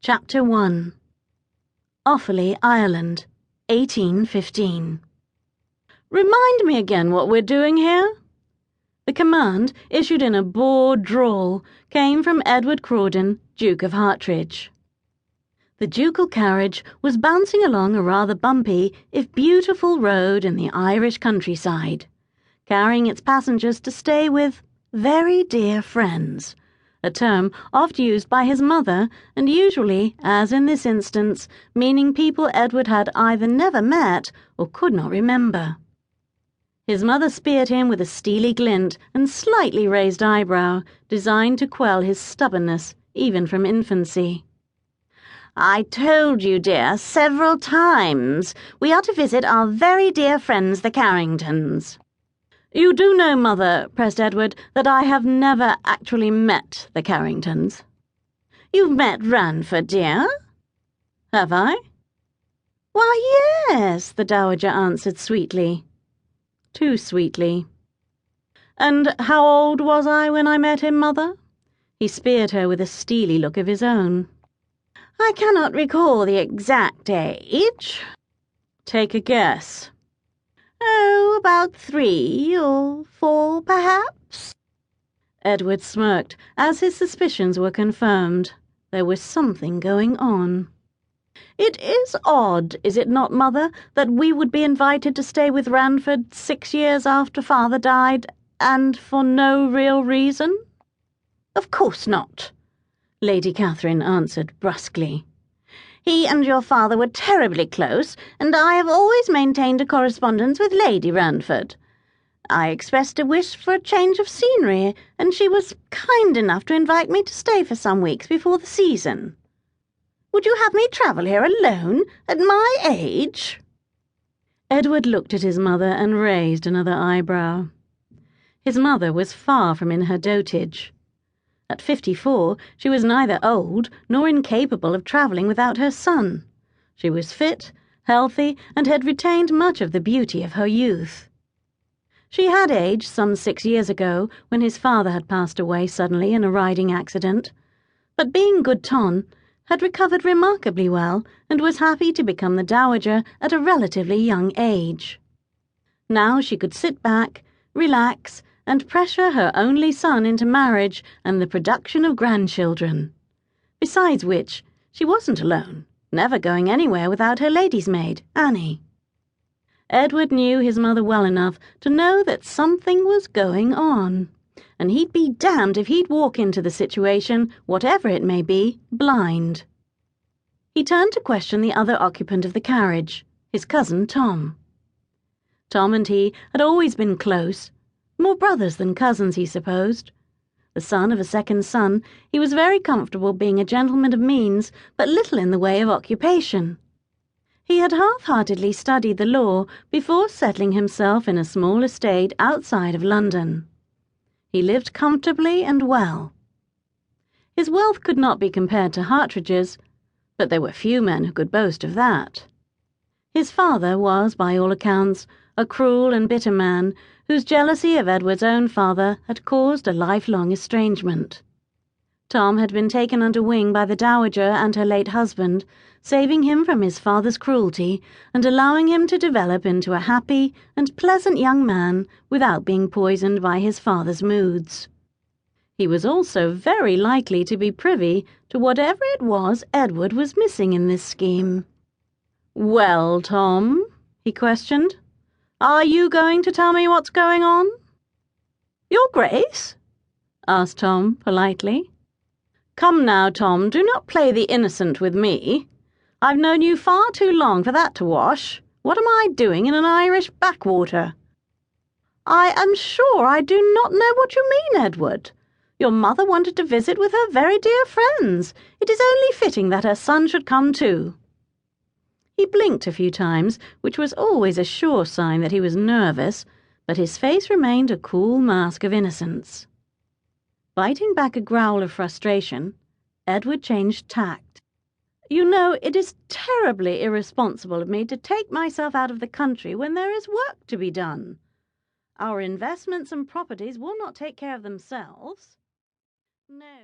Chapter 1 Offaly, Ireland, 1815. "Remind me again what we're doing here?" The command, issued in a bored drawl, came from Edward Crawdon, Duke of Hartridge. The ducal carriage was bouncing along a rather bumpy, if beautiful, road in the Irish countryside, carrying its passengers to stay with very dear friends, a term oft used by his mother, and usually, as in this instance, meaning people Edward had either never met or could not remember. His mother speared him with a steely glint and slightly raised eyebrow, designed to quell his stubbornness, even from infancy. "I told you, dear, several times, we are to visit our very dear friends the Carringtons." "You do know, Mother," pressed Edward, "that I have never actually met the Carringtons." "You've met Ranford, dear?" "Have I?" "Why, yes," the Dowager answered sweetly. Too sweetly. "And how old was I when I met him, Mother?" He speared her with a steely look of his own. "I cannot recall the exact age." "Take a guess." "Oh, about 3 or 4, perhaps." Edward smirked, as his suspicions were confirmed. There was something going on. "It is odd, is it not, Mother, that we would be invited to stay with Ranford 6 years after Father died, and for no real reason?" "Of course not," Lady Catherine answered brusquely. "He and your father were terribly close, and I have always maintained a correspondence with Lady Ranford. I expressed a wish for a change of scenery, and she was kind enough to invite me to stay for some weeks before the season. Would you have me travel here alone, at my age?" Edward looked at his mother and raised another eyebrow. His mother was far from in her dotage. At 54, she was neither old nor incapable of travelling without her son. She was fit, healthy, and had retained much of the beauty of her youth. She had aged some 6 years ago, when his father had passed away suddenly in a riding accident, but being good ton, had recovered remarkably well, and was happy to become the dowager at a relatively young age. Now she could sit back, relax, and pressure her only son into marriage and the production of grandchildren. Besides which, she wasn't alone, never going anywhere without her lady's maid, Annie. Edward knew his mother well enough to know that something was going on, and he'd be damned if he'd walk into the situation, whatever it may be, blind. He turned to question the other occupant of the carriage, his cousin Tom. Tom and he had always been close, more brothers than cousins, he supposed. The son of a second son, he was very comfortable being a gentleman of means, but little in the way of occupation. He had half-heartedly studied the law before settling himself in a small estate outside of London. He lived comfortably and well. His wealth could not be compared to Hartridge's, but there were few men who could boast of that. His father was, by all accounts, a cruel and bitter man, whose jealousy of Edward's own father had caused a lifelong estrangement. Tom had been taken under wing by the dowager and her late husband, saving him from his father's cruelty and allowing him to develop into a happy and pleasant young man without being poisoned by his father's moods. He was also very likely to be privy to whatever it was Edward was missing in this scheme. "Well, Tom," he questioned, "are you going to tell me what's going on?" "Your Grace?" asked Tom politely. "Come now, Tom, do not play the innocent with me. I've known you far too long for that to wash. What am I doing in an Irish backwater?" "I am sure I do not know what you mean, Edward. Your mother wanted to visit with her very dear friends. It is only fitting that her son should come too." He blinked a few times, which was always a sure sign that he was nervous, but his face remained a cool mask of innocence. Biting back a growl of frustration, Edward changed tact. "You know, it is terribly irresponsible of me to take myself out of the country when there is work to be done. Our investments and properties will not take care of themselves." "No."